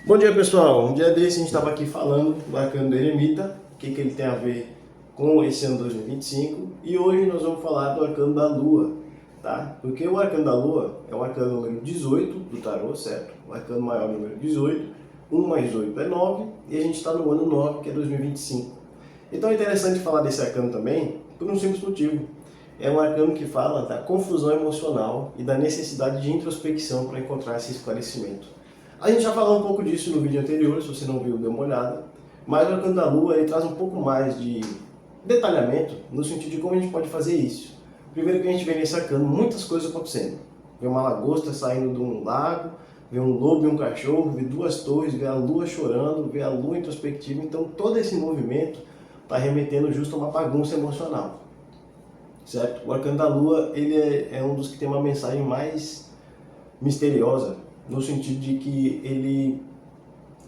Bom dia, pessoal. Um dia desse a gente estava aqui falando do arcano do eremita, o que ele tem a ver com esse ano 2025, e hoje nós vamos falar do arcano da lua, tá? Porque o arcano da lua é o arcano número 18 do tarô, certo? O arcano maior número 18, 1 mais 8 é 9, e a gente está no ano 9, que é 2025. Então é interessante falar desse arcano também por um simples motivo. É um arcano que fala da confusão emocional e da necessidade de introspecção para encontrar esse esclarecimento. A gente já falou um pouco disso no vídeo anterior, se você não viu, dê uma olhada. Mas o arcano da lua ele traz um pouco mais de detalhamento no sentido de como a gente pode fazer isso. Primeiro que a gente vê nesse arcano muitas coisas acontecendo. Vê uma lagosta saindo de um lago, vê um lobo e um cachorro, vê duas torres, vê a lua chorando, vê a lua introspectiva. Então todo esse movimento está remetendo justo a uma bagunça emocional. Certo? O arcano da lua ele é um dos que tem uma mensagem mais misteriosa, no sentido de que ele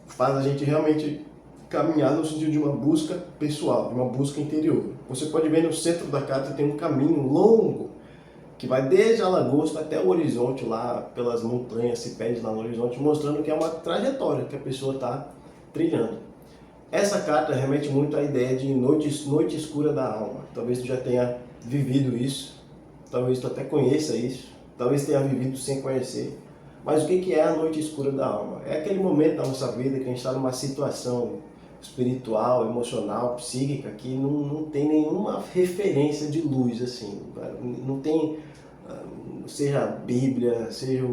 faz a gente realmente caminhar no sentido de uma busca pessoal, de uma busca interior. Você pode ver no centro da carta tem um caminho longo que vai desde a lagosta até o horizonte, lá pelas montanhas, se perde lá no horizonte, mostrando que é uma trajetória que a pessoa está trilhando. Essa carta remete muito à ideia de noite escura da alma. Talvez tu já tenha vivido isso, talvez tu até conheça isso, talvez tenha vivido sem conhecer. Mas o que é a noite escura da alma? É aquele momento da nossa vida que a gente está numa situação espiritual, emocional, psíquica, que não tem nenhuma referência de luz, assim. Não tem, seja a Bíblia, seja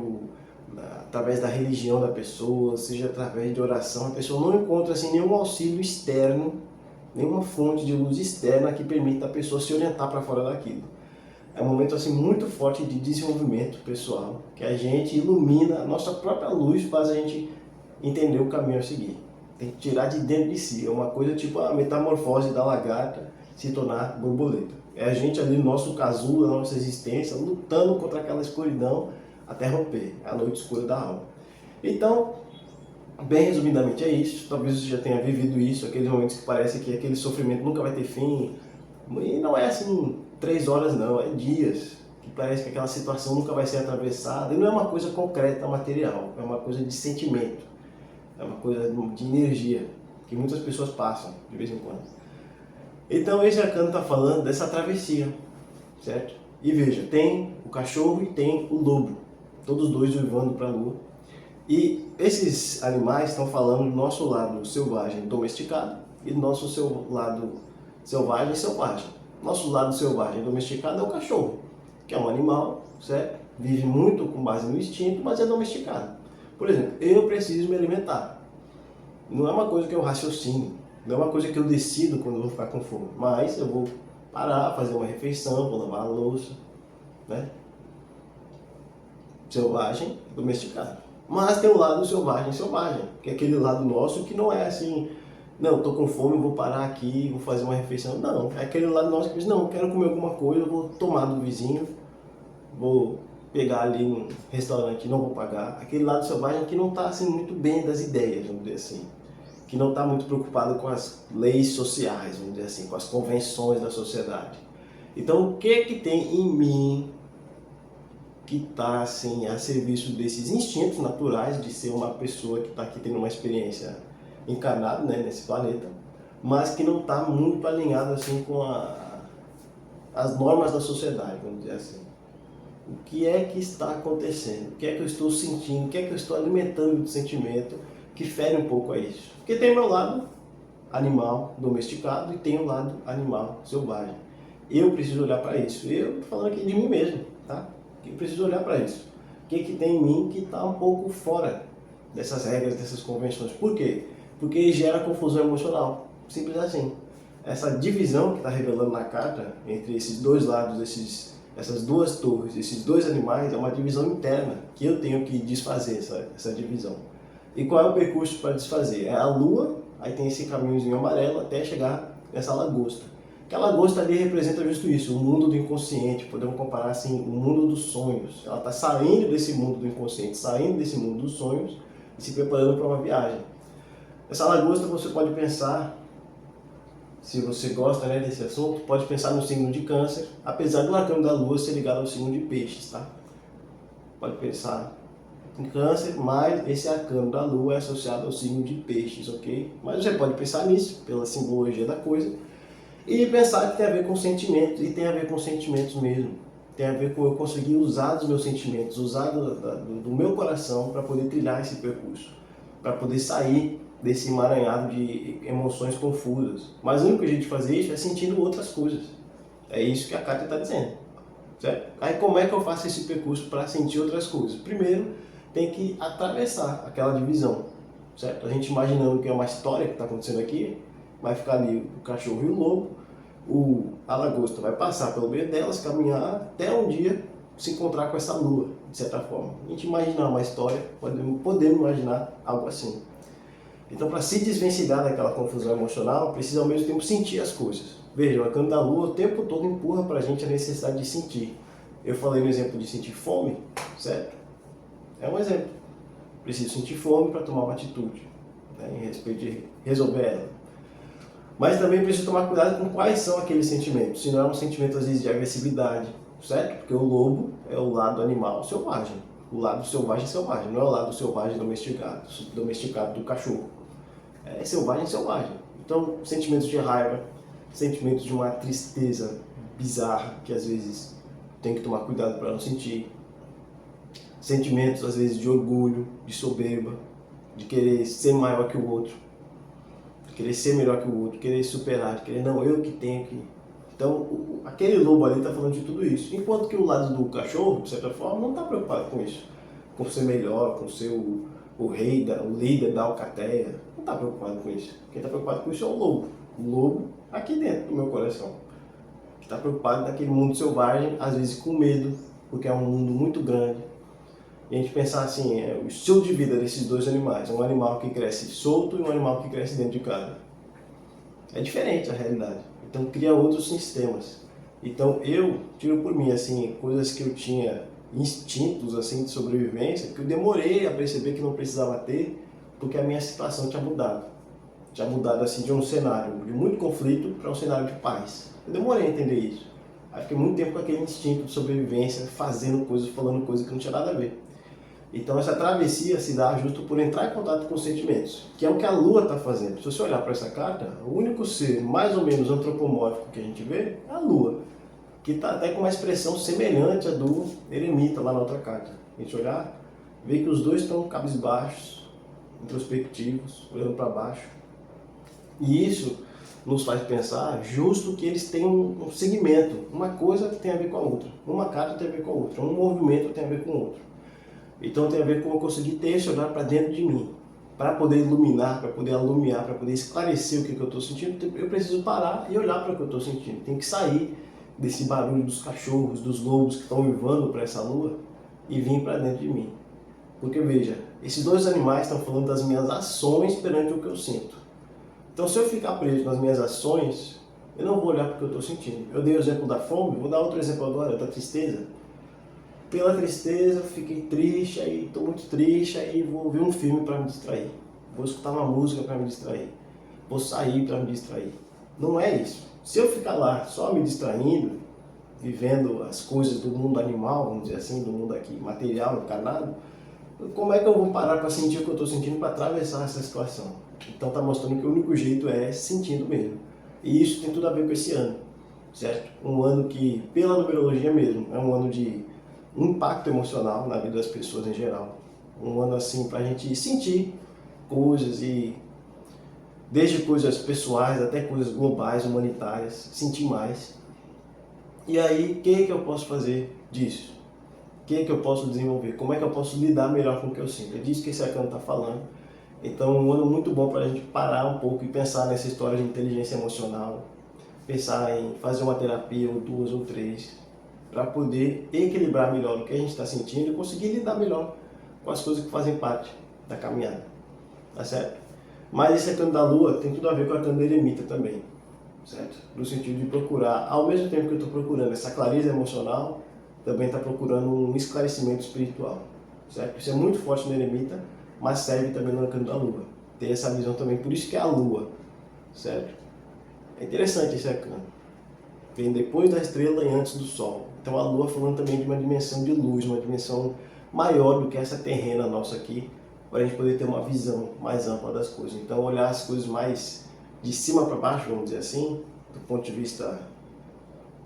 através da religião da pessoa, seja através de oração, a pessoa não encontra assim, nenhum auxílio externo, nenhuma fonte de luz externa que permita a pessoa se orientar para fora daquilo. É um momento assim muito forte de desenvolvimento pessoal, que a gente ilumina, a nossa própria luz faz a gente entender o caminho a seguir. Tem que tirar de dentro de si, é uma coisa tipo a metamorfose da lagarta se tornar borboleta. É a gente ali no nosso casulo, na nossa existência, lutando contra aquela escuridão até romper, a noite escura da alma. Então, bem resumidamente é isso, talvez você já tenha vivido isso, aqueles momentos que parece que aquele sofrimento nunca vai ter fim, e não é assim 3 horas não, é dias, que parece que aquela situação nunca vai ser atravessada, e não é uma coisa concreta, material, é uma coisa de sentimento, é uma coisa de energia, que muitas pessoas passam de vez em quando. Então esse arcano está falando dessa travessia, certo? E veja, tem o cachorro e tem o lobo, todos dois uivando para a lua. E esses animais estão falando do nosso lado selvagem domesticado e do nosso lado selvagem. Nosso lado selvagem domesticado é o cachorro, que é um animal, certo? Vive muito com base no instinto, mas é domesticado. Por exemplo, eu preciso me alimentar. Não é uma coisa que eu raciocino, não é uma coisa que eu decido quando eu vou ficar com fome, mas eu vou parar, fazer uma refeição, vou lavar a louça, né? Selvagem, domesticado. Mas tem o lado selvagem, que é aquele lado nosso que não é assim, não, estou com fome, vou parar aqui, vou fazer uma refeição. Não, é aquele lado nosso que diz, não, quero comer alguma coisa, eu vou tomar do vizinho, vou pegar ali no restaurante, não vou pagar. Aquele lado selvagem que não está assim muito bem das ideias, vamos dizer assim. Que não está muito preocupado com as leis sociais, vamos dizer assim, com as convenções da sociedade. Então, o que tem em mim que está assim, a serviço desses instintos naturais de ser uma pessoa que está aqui tendo uma experiência encarnada, né, nesse planeta, mas que não está muito alinhado assim, com as normas da sociedade, vamos dizer assim. O que é que está acontecendo? O que é que eu estou sentindo? O que é que eu estou alimentando de sentimento que fere um pouco a isso? Porque tem o meu lado animal domesticado e tem o lado animal selvagem. Eu preciso olhar para isso. Eu estou falando aqui de mim mesmo, tá? Eu preciso olhar para isso. O que tem em mim que está um pouco fora dessas regras, dessas convenções? Por quê? Porque gera confusão emocional. Simples assim. Essa divisão que está revelando na carta entre esses dois lados, essas duas torres, esses dois animais, é uma divisão interna que eu tenho que desfazer essa divisão. E qual é o percurso para desfazer? É a lua, aí tem esse caminhozinho amarelo até chegar nessa lagosta. Que a lagosta ali representa justo isso, o mundo do inconsciente, podemos comparar assim, o mundo dos sonhos. Ela está saindo desse mundo do inconsciente, saindo desse mundo dos sonhos e se preparando para uma viagem. Essa lagosta você pode pensar, se você gosta, né, desse assunto, pode pensar no signo de Câncer, apesar do arcano da lua ser ligado ao signo de Peixes, tá? Pode pensar em Câncer, mas esse arcano da Lua é associado ao signo de Peixes, ok? Mas você pode pensar nisso, pela simbologia da coisa, e pensar que tem a ver com sentimentos, e tem a ver com sentimentos mesmo. Tem a ver com eu conseguir usar dos meus sentimentos, usar do meu coração para poder trilhar esse percurso, para poder sair desse emaranhado de emoções confusas. Mas o único jeito de fazer isso é sentindo outras coisas. É isso que a Kátia está dizendo, certo? Aí como é que eu faço esse percurso para sentir outras coisas? Primeiro, tem que atravessar aquela divisão, certo? A gente imaginando que é uma história que está acontecendo aqui, vai ficar ali o cachorro e o lobo, a lagosta vai passar pelo meio delas, caminhar até um dia se encontrar com essa lua, de certa forma. A gente imaginar uma história, podemos imaginar algo assim. Então, para se desvencilhar daquela confusão emocional, precisa ao mesmo tempo sentir as coisas. Veja, o arcano da lua o tempo todo empurra para a gente a necessidade de sentir. Eu falei no exemplo de sentir fome, certo? É um exemplo. Preciso sentir fome para tomar uma atitude, né, em respeito de resolver ela. Mas também preciso tomar cuidado com quais são aqueles sentimentos. Se não é um sentimento, às vezes, de agressividade, certo? Porque o lobo é o lado animal selvagem. O lado selvagem, não é o lado selvagem domesticado do cachorro. É selvagem. Então, sentimentos de raiva, sentimentos de uma tristeza bizarra, que às vezes tem que tomar cuidado para não sentir. Sentimentos, às vezes, de orgulho, de soberba, de querer ser maior que o outro, de querer ser melhor que o outro, querer superar, de querer, não, eu que tenho que... Então, aquele lobo ali está falando de tudo isso. Enquanto que o lado do cachorro, de certa forma, não está preocupado com isso. Com ser melhor, com ser o líder da alcateia. Não está preocupado com isso. Quem está preocupado com isso é o lobo. O lobo aqui dentro do meu coração. Que está preocupado naquele mundo selvagem, às vezes com medo, porque é um mundo muito grande. E a gente pensar assim, o estilo de vida desses dois animais. Um animal que cresce solto e um animal que cresce dentro de casa. É diferente a realidade. Então cria outros sistemas. Então eu tiro por mim assim, coisas que eu tinha, instintos assim de sobrevivência, que eu demorei a perceber que não precisava ter, porque a minha situação tinha mudado. Tinha mudado assim de um cenário de muito conflito para um cenário de paz. Eu demorei a entender isso. Aí fiquei muito tempo com aquele instinto de sobrevivência, fazendo coisas, falando coisas que não tinha nada a ver. Então essa travessia se dá justo por entrar em contato com os sentimentos, que é o que a Lua está fazendo. Se você olhar para essa carta, o único ser mais ou menos antropomórfico que a gente vê é a Lua, que está até com uma expressão semelhante à do eremita lá na outra carta. A gente olhar, vê que os dois estão cabisbaixos, introspectivos, olhando para baixo. E isso nos faz pensar justo que eles têm um segmento, uma coisa tem a ver com a outra, uma carta tem a ver com a outra, um movimento tem a ver com o outro. Então tem a ver com eu conseguir ter esse olhar para dentro de mim, para poder iluminar, para poder alumiar, para poder esclarecer o que eu estou sentindo. Eu preciso parar e olhar para o que eu estou sentindo. Tem que sair desse barulho dos cachorros, dos lobos que estão uivando para essa lua e vir para dentro de mim. Porque veja, esses dois animais estão falando das minhas ações perante o que eu sinto. Então se eu ficar preso nas minhas ações, eu não vou olhar para o que eu estou sentindo. Eu dei o exemplo da fome, vou dar outro exemplo agora, da tristeza. Pela tristeza, fiquei triste, aí estou muito triste, aí vou ver um filme para me distrair. Vou escutar uma música para me distrair. Vou sair para me distrair. Não é isso. Se eu ficar lá só me distraindo, vivendo as coisas do mundo animal, vamos dizer assim, do mundo aqui material, encarnado, como é que eu vou parar para sentir o que eu estou sentindo para atravessar essa situação? Então está mostrando que o único jeito é sentindo mesmo. E isso tem tudo a ver com esse ano, certo? Um ano que, pela numerologia mesmo, é um ano de impacto emocional na vida das pessoas em geral. Um ano assim para a gente sentir coisas, e desde coisas pessoais até coisas globais, humanitárias, sentir mais. E aí, o que eu posso fazer disso? O que eu posso desenvolver? Como é que eu posso lidar melhor com o que eu sinto? É disso que esse arcano está falando. Então, um ano muito bom para a gente parar um pouco e pensar nessa história de inteligência emocional, pensar em fazer uma terapia, ou duas ou três, para poder equilibrar melhor o que a gente está sentindo e conseguir lidar melhor com as coisas que fazem parte da caminhada, tá certo? Mas esse arcano da Lua tem tudo a ver com o arcano da eremita também, certo? No sentido de procurar, ao mesmo tempo que eu estou procurando essa clareza emocional, também está procurando um esclarecimento espiritual, certo? Isso é muito forte no eremita, mas serve também no arcano da Lua. Tem essa visão também, por isso que é a Lua, certo? É interessante esse arcano. Vem depois da estrela e antes do Sol. Então a Lua falando também de uma dimensão de luz, uma dimensão maior do que essa terrena nossa aqui, para a gente poder ter uma visão mais ampla das coisas. Então, olhar as coisas mais de cima para baixo, vamos dizer assim, do ponto de vista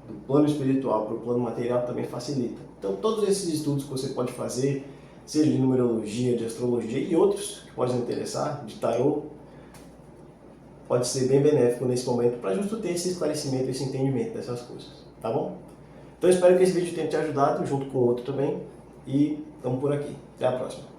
do plano espiritual para o plano material, também facilita. Então, todos esses estudos que você pode fazer, seja de numerologia, de astrologia e outros que podem interessar, de tarô, pode ser bem benéfico nesse momento para justo ter esse esclarecimento, esse entendimento dessas coisas, tá bom? Então, espero que esse vídeo tenha te ajudado, junto com o outro também, e estamos por aqui. Até a próxima.